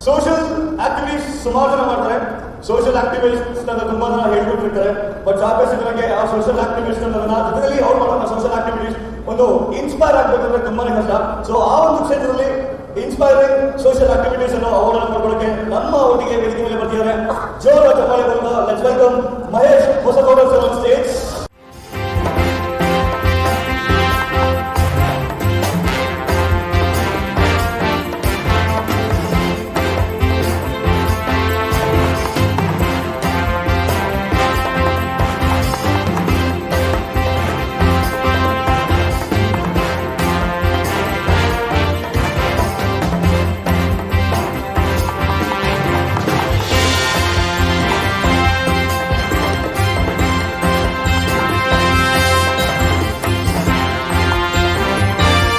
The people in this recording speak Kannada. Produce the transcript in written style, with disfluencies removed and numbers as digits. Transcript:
ಸೋಷಿಯಲ್ ಆಕ್ಟಿವಿಸ್ಟ್ ಸುಮಾರು ಜನ ಮಾಡ್ತಾರೆ. ಸೋಷಿಯಲ್ ಆಕ್ಟಿವಿಸ್ಟ್ ಅಂತ ತುಂಬಾ ಜನ ಹೇಳ್ಕೊಟ್ಟಿರ್ತಾರೆ. ಬಟ್ ಚಾಪೇಸಿದ್ರಂಗೆ ಆ ಸೋಷಿಯಲ್ ಆಕ್ಟಿವಿಸ್ಟ್ ಅನ್ನೋದನ್ನ ಜೊತೆಯಲ್ಲಿ ಅವ್ರು ಮಾಡೋ ಸೋಷಿಯಲ್ ಆಕ್ಟಿವಿಸ್ಟ್ ಒಂದು ಇನ್ಸ್ಪೈರ್ ಆಗ್ಬೇಕಂದ್ರೆ ತುಂಬಾನೇ ಕಷ್ಟ. ಸೊ ಆ ಒಂದು ಕ್ಷೇತ್ರದಲ್ಲಿ ಇನ್ಸ್ಪೈರಿಂಗ್ ಸೋಷಿಯಲ್ ಆಕ್ಟಿವಿಟೀಸ್ ಅನ್ನು ಅವರನ್ನು ಮಾಡ್ಕೊಳ್ಳೋಕೆ ನಮ್ಮ ಒಟ್ಟಿಗೆ ವೇದಿಕೆ ಮೇಲೆ ಬರ್ತಿದ್ದಾರೆ. ಜೋರ ಚಪ್ಪಾಳೆ ಮೂಲಕ let's welcome Mahesh Hosagowda sir on stage.